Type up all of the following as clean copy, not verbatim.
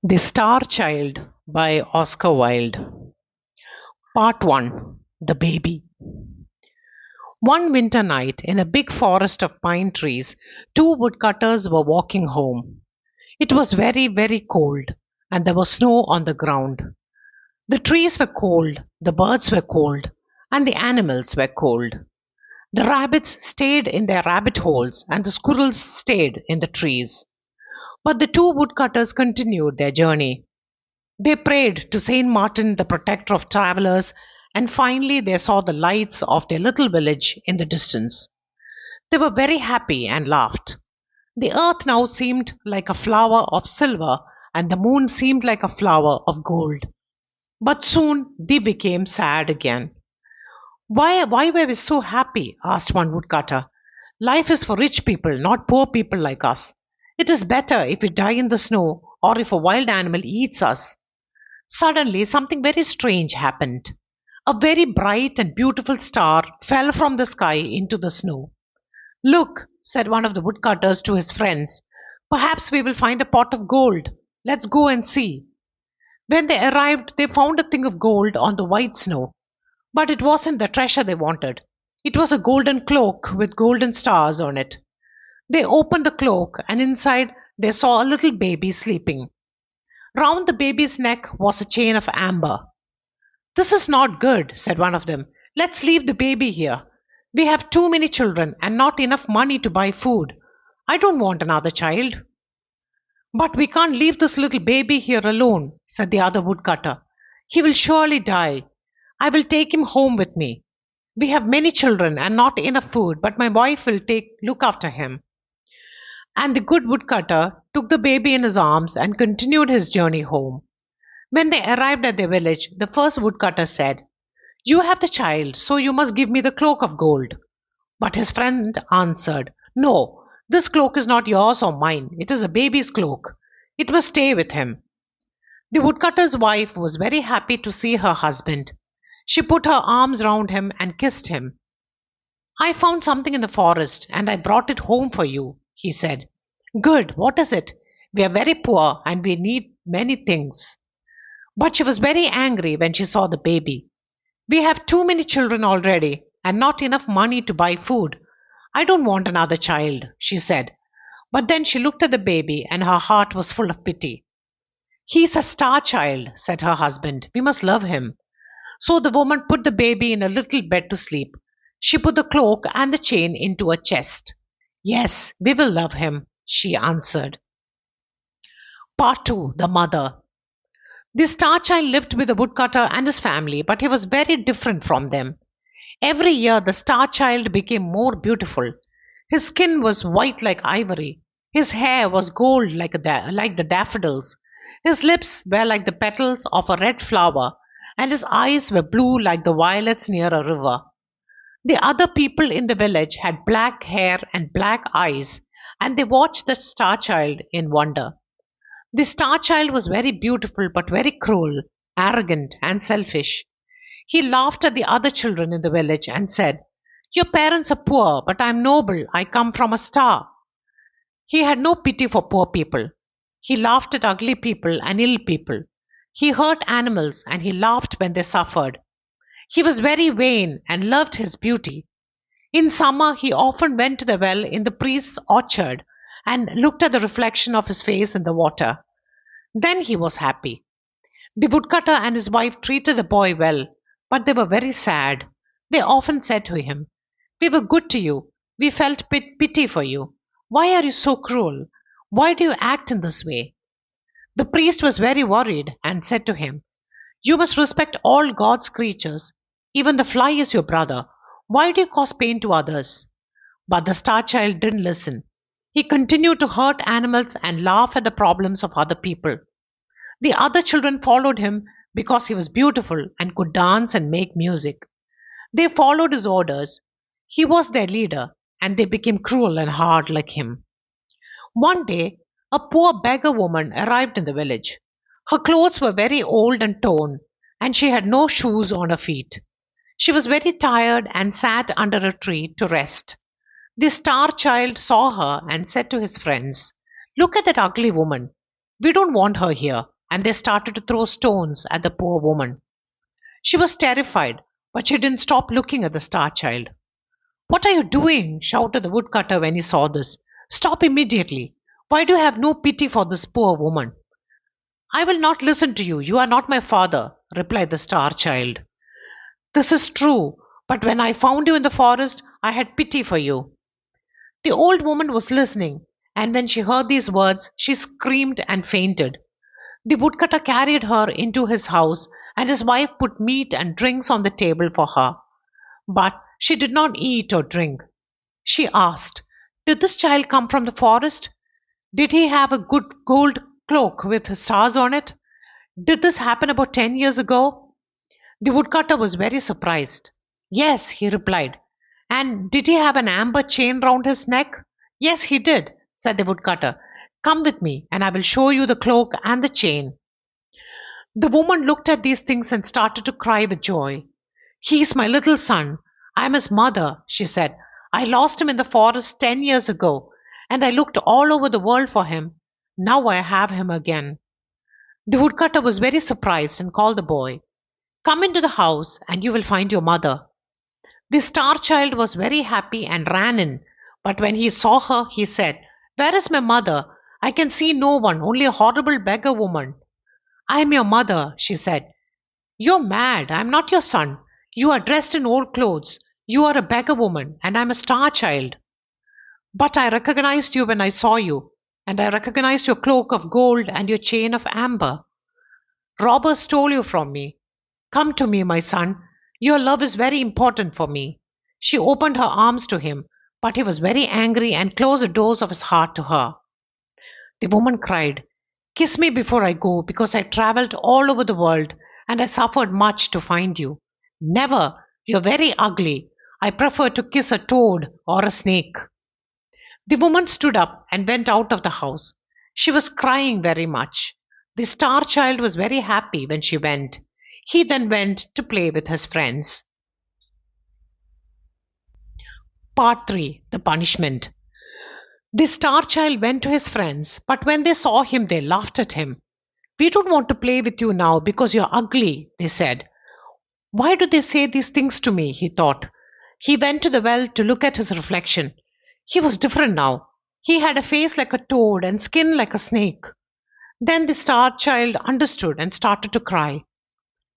The Star Child by Oscar Wilde. Part 1. The Baby. One winter night, in a big forest of pine trees, two woodcutters were walking home. It was very, very cold, and there was snow on the ground. The trees were cold, the birds were cold, and the animals were cold. The rabbits stayed in their rabbit holes, and the squirrels stayed in the trees. But the two woodcutters continued their journey. They prayed to Saint Martin, the protector of travelers, and finally they saw the lights of their little village in the distance. They were very happy and laughed. The earth now seemed like a flower of silver, and the moon seemed like a flower of gold. But soon they became sad again. Why were we so happy? Asked one woodcutter. Life is for rich people, not poor people like us. It is better if we die in the snow or if a wild animal eats us. Suddenly, something very strange happened. A very bright and beautiful star fell from the sky into the snow. Look, said one of the woodcutters to his friends, perhaps we will find a pot of gold. Let's go and see. When they arrived, they found a thing of gold on the white snow. But it wasn't the treasure they wanted. It was a golden cloak with golden stars on it. They opened the cloak, and inside they saw a little baby sleeping. Round the baby's neck was a chain of amber. This is not good, said one of them. Let's leave the baby here. We have too many children and not enough money to buy food. I don't want another child. But we can't leave this little baby here alone, said the other woodcutter. He will surely die. I will take him home with me. We have many children and not enough food, but my wife will look after him. And the good woodcutter took the baby in his arms and continued his journey home. When they arrived at their village, the first woodcutter said, You have the child, so you must give me the cloak of gold. But his friend answered, No, this cloak is not yours or mine. It is a baby's cloak. It must stay with him. The woodcutter's wife was very happy to see her husband. She put her arms round him and kissed him. I found something in the forest and I brought it home for you, he said. Good, what is it? We are very poor and we need many things. But she was very angry when she saw the baby. We have too many children already and not enough money to buy food. I don't want another child, she said. But then she looked at the baby and her heart was full of pity. He's a star child, said her husband. We must love him. So the woman put the baby in a little bed to sleep. She put the cloak and the chain into a chest. Yes, we will love him, she answered. Part 2. The Mother. The star child lived with the woodcutter and his family, but he was very different from them. Every year the star child became more beautiful. His skin was white like ivory. His hair was gold like the daffodils. His lips were like the petals of a red flower, and his eyes were blue like the violets near a river. The other people in the village had black hair and black eyes, and they watched the star child in wonder. The star child was very beautiful but very cruel, arrogant, and selfish. He laughed at the other children in the village and said, Your parents are poor, but I am noble. I come from a star. He had no pity for poor people. He laughed at ugly people and ill people. He hurt animals and he laughed when they suffered. He was very vain and loved his beauty. In summer, he often went to the well in the priest's orchard and looked at the reflection of his face in the water. Then he was happy. The woodcutter and his wife treated the boy well, but they were very sad. They often said to him, We were good to you. We felt pity for you. Why are you so cruel? Why do you act in this way? The priest was very worried and said to him, You must respect all God's creatures. Even the fly is your brother. Why do you cause pain to others? But the star child didn't listen. He continued to hurt animals and laugh at the problems of other people. The other children followed him because he was beautiful and could dance and make music. They followed his orders. He was their leader, and they became cruel and hard like him. One day, a poor beggar woman arrived in the village. Her clothes were very old and torn, and she had no shoes on her feet. She was very tired and sat under a tree to rest. The star child saw her and said to his friends, Look at that ugly woman. We don't want her here. and they started to throw stones at the poor woman. She was terrified, but she didn't stop looking at the star child. "What are you doing?" shouted the woodcutter when he saw this. "Stop immediately. Why do you have no pity for this poor woman?" "I will not listen to you. You are not my father," replied the star child. "This is true, but when I found you in the forest, I had pity for you." The old woman was listening, and when she heard these words, she screamed and fainted. The woodcutter carried her into his house, and his wife put meat and drinks on the table for her. But she did not eat or drink. She asked, "Did this child come from the forest? Did he have a good gold cloak with stars on it? Did this happen about 10 years ago?" The woodcutter was very surprised. "Yes," he replied. "And did he have an amber chain round his neck?" "Yes, he did," said the woodcutter. "Come with me, and I will show you the cloak and the chain." The woman looked at these things and started to cry with joy. "He is my little son. I am his mother," she said. "I lost him in the forest 10 years ago, and I looked all over the world for him. Now I have him again." The woodcutter was very surprised and called the boy. "Come into the house, and you will find your mother." The star child was very happy and ran in, but when he saw her, he said, "Where is my mother? I can see no one, only a horrible beggar woman." "I am your mother," she said. "You're mad. I am not your son. You are dressed in old clothes. You are a beggar woman, and I am a star child." "But I recognized you when I saw you, and I recognized your cloak of gold and your chain of amber. Robbers stole you from me. Come to me, my son. Your love is very important for me." She opened her arms to him, but he was very angry and closed the doors of his heart to her. The woman cried, "Kiss me before I go, because I traveled all over the world and I suffered much to find you." "Never. You're very ugly. I prefer to kiss a toad or a snake." The woman stood up and went out of the house. She was crying very much. The star child was very happy when she went. He then went to play with his friends. Part 3. The Punishment. The star child went to his friends, but when they saw him, they laughed at him. "We don't want to play with you now because you're ugly," they said. "Why do they say these things to me?" he thought. He went to the well to look at his reflection. He was different now. He had a face like a toad and skin like a snake. Then the star child understood and started to cry.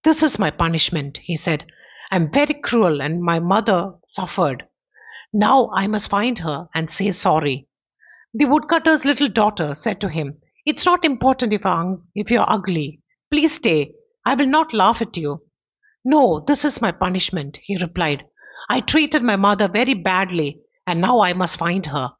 "This is my punishment," he said. "I'm very cruel and my mother suffered. Now I must find her and say sorry." The woodcutter's little daughter said to him, "It's not important if you're ugly. Please stay. I will not laugh at you." "No, this is my punishment," he replied. "I treated my mother very badly, and now I must find her."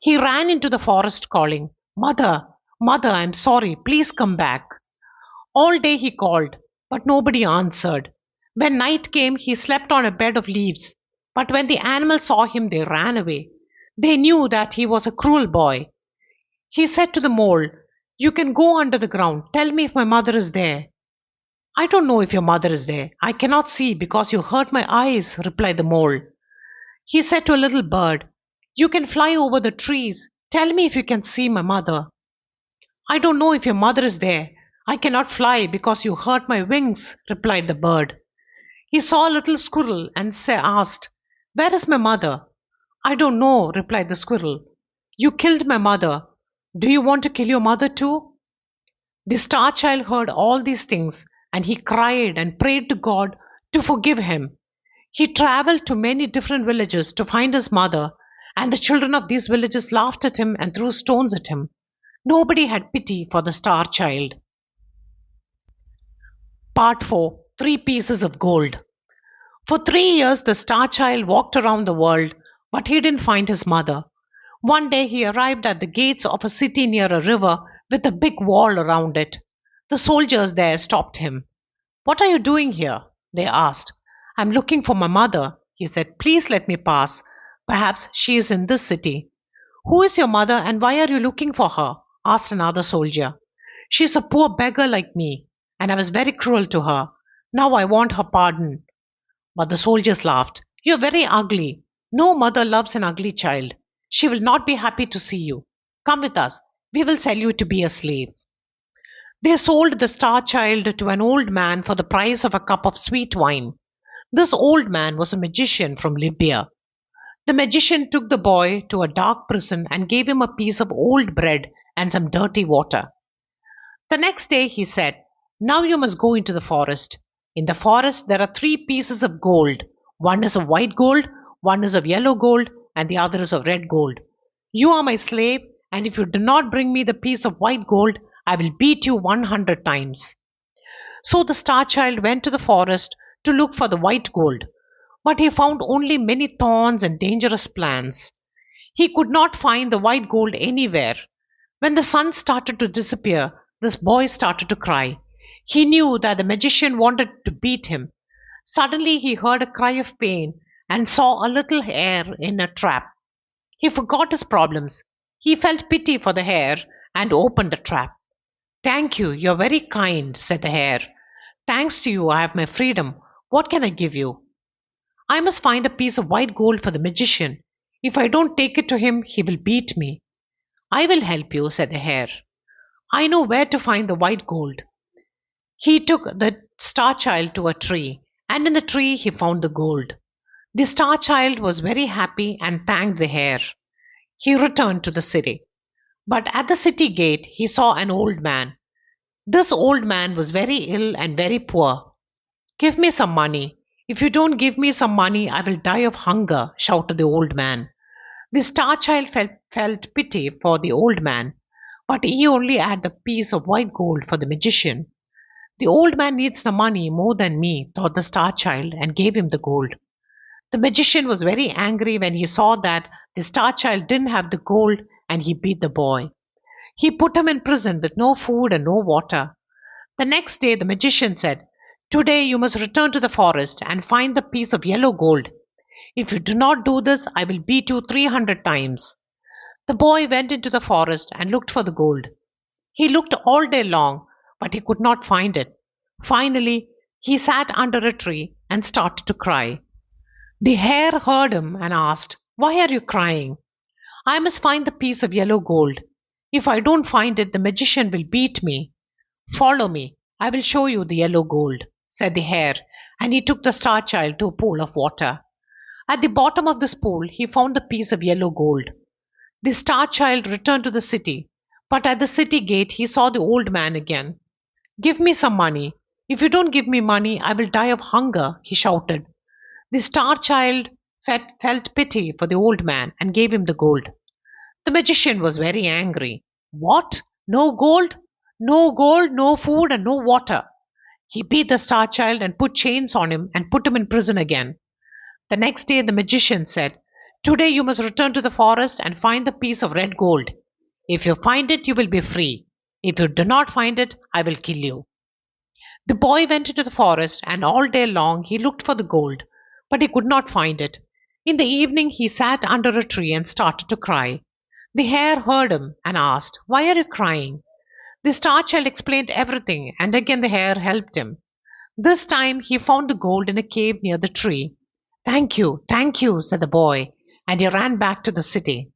He ran into the forest calling, "Mother, mother, I'm sorry. Please come back." All day he called, but nobody answered. When night came, he slept on a bed of leaves. But when the animals saw him, they ran away. They knew that he was a cruel boy. He said to the mole, "You can go under the ground. Tell me if my mother is there." "I don't know if your mother is there. I cannot see because you hurt my eyes," replied the mole. He said to a little bird, "You can fly over the trees. Tell me if you can see my mother." "I don't know if your mother is there. I cannot fly because you hurt my wings," replied the bird. He saw a little squirrel and asked, "Where is my mother?" "I don't know," replied the squirrel. "You killed my mother. Do you want to kill your mother too?" The star child heard all these things, and he cried and prayed to God to forgive him. He traveled to many different villages to find his mother, and the children of these villages laughed at him and threw stones at him. Nobody had pity for the star child. Part 4. 3 Pieces of Gold. For 3 years the star child walked around the world, but he didn't find his mother. One day he arrived at the gates of a city near a river with a big wall around it. The soldiers there stopped him. "What are you doing here?" they asked. "I'm looking for my mother," he said. "Please let me pass. Perhaps she is in this city." "Who is your mother and why are you looking for her?" asked another soldier. "She's a poor beggar like me, and I was very cruel to her. Now I want her pardon." But the soldiers laughed. "You're very ugly. No mother loves an ugly child. She will not be happy to see you. Come with us. We will sell you to be a slave." They sold the star child to an old man for the price of a cup of sweet wine. This old man was a magician from Libya. The magician took the boy to a dark prison and gave him a piece of old bread and some dirty water. The next day he said, "Now you must go into the forest. In the forest there are three pieces of gold. One is of white gold, one is of yellow gold, and the other is of red gold. You are my slave, and if you do not bring me the piece of white gold, I will beat you 100 times." So the star child went to the forest to look for the white gold, but he found only many thorns and dangerous plants. He could not find the white gold anywhere. When the sun started to disappear, this boy started to cry. He knew that the magician wanted to beat him. Suddenly he heard a cry of pain and saw a little hare in a trap. He forgot his problems. He felt pity for the hare and opened the trap. "Thank you, you're very kind," said the hare. "Thanks to you, I have my freedom. What can I give you?" "I must find a piece of white gold for the magician. If I don't take it to him, he will beat me." "I will help you," said the hare. "I know where to find the white gold." He took the star child to a tree, and in the tree he found the gold. The star child was very happy and thanked the hare. He returned to the city. But at the city gate he saw an old man. This old man was very ill and very poor. "Give me some money. If you don't give me some money, I will die of hunger," shouted the old man. The star child felt pity for the old man, but he only had a piece of white gold for the magician. "The old man needs the money more than me," thought the star child, and gave him the gold. The magician was very angry when he saw that the star child didn't have the gold, and he beat the boy. He put him in prison with no food and no water. The next day the magician said, "Today you must return to the forest and find the piece of yellow gold. If you do not do this, I will beat you 300 times." The boy went into the forest and looked for the gold. He looked all day long, but he could not find it. Finally, he sat under a tree and started to cry. The hare heard him and asked, "Why are you crying?" "I must find the piece of yellow gold. If I don't find it, the magician will beat me." "Follow me. I will show you the yellow gold," said the hare, and he took the star child to a pool of water. At the bottom of this pool, he found the piece of yellow gold. The star child returned to the city, but at the city gate he saw the old man again. "Give me some money. If you don't give me money, I will die of hunger," he shouted. The star child felt pity for the old man and gave him the gold. The magician was very angry. "What? No gold? No gold, no food, and no water." He beat the star child and put chains on him and put him in prison again. The next day the magician said, "Today you must return to the forest and find the piece of red gold. If you find it, you will be free. If you do not find it, I will kill you." The boy went into the forest, and all day long he looked for the gold, but he could not find it. In the evening he sat under a tree and started to cry. The hare heard him and asked, "Why are you crying?" The star child explained everything, and again the hare helped him. This time he found the gold in a cave near the tree. Thank you," said the boy, and he ran back to the city.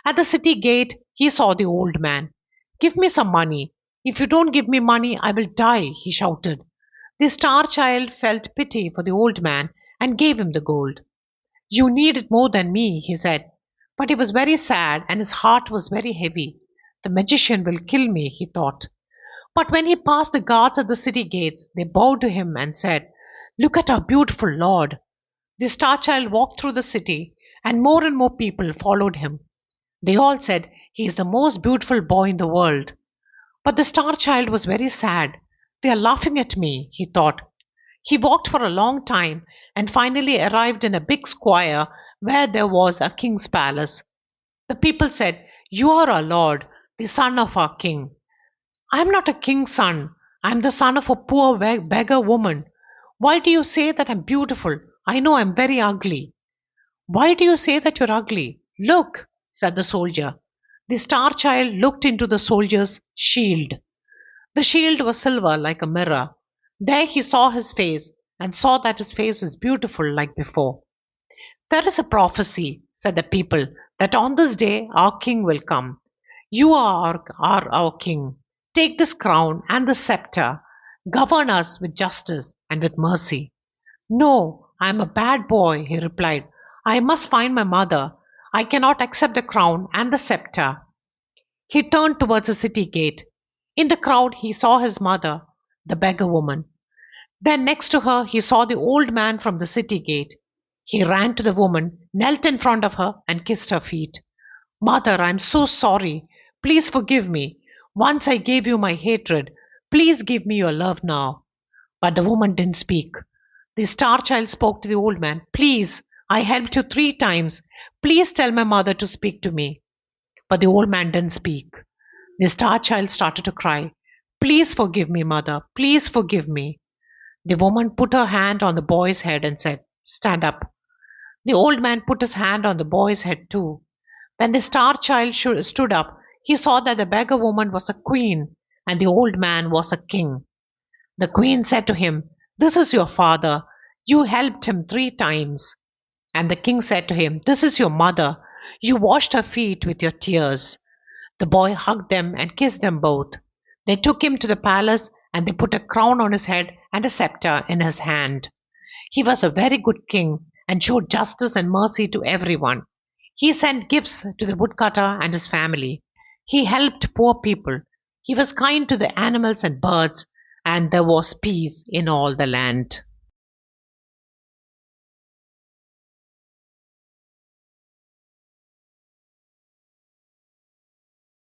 At the city gate he saw the old man. "Give me some money. If you don't give me money, I will die," he shouted. The star child felt pity for the old man and gave him the gold. "You need it more than me," he said. But he was very sad and his heart was very heavy. "The magician will kill me," he thought. But when he passed the guards at the city gates, they bowed to him and said, "Look at our beautiful lord." The star child walked through the city, and more people followed him. They all said, "He is the most beautiful boy in the world." But the star child was very sad. "They are laughing at me," he thought. He walked for a long time and finally arrived in a big square where there was a king's palace. The people said, "You are our lord, the son of our king." "I am not a king's son. I am the son of a poor beggar woman. Why do you say that I am beautiful? I know I am very ugly." "Why do you say that you're ugly? Look," said the soldier. The star child looked into the soldier's shield. The shield was silver like a mirror. There he saw his face and saw that his face was beautiful like before. "There is a prophecy," said the people, "that on this day our king will come. You are our king. Take this crown and the scepter. Govern us with justice and with mercy. No, I am a bad boy, he replied. I must find my mother. I cannot accept the crown and the scepter. He turned towards the city gate. In the crowd, he saw his mother, the beggar woman. Then, next to her, he saw the old man from the city gate. He ran to the woman, knelt in front of her, and kissed her feet. Mother, I am so sorry. Please forgive me. Once I gave you my hatred. Please give me your love now. But the woman didn't speak. The star child spoke to the old man. Please, I helped you 3 times. Please tell my mother to speak to me. But the old man didn't speak. The star child started to cry. Please forgive me, mother. Please forgive me. The woman put her hand on the boy's head and said, Stand up. The old man put his hand on the boy's head too. When the star child stood up, he saw that the beggar woman was a queen and the old man was a king. The queen said to him, This is your father. You helped him 3 times. And the king said to him, This is your mother. You washed her feet with your tears. The boy hugged them and kissed them both. They took him to the palace and they put a crown on his head and a scepter in his hand. He was a very good king and showed justice and mercy to everyone. He sent gifts to the woodcutter and his family. He helped poor people. He was kind to the animals and birds, and there was peace in all the land.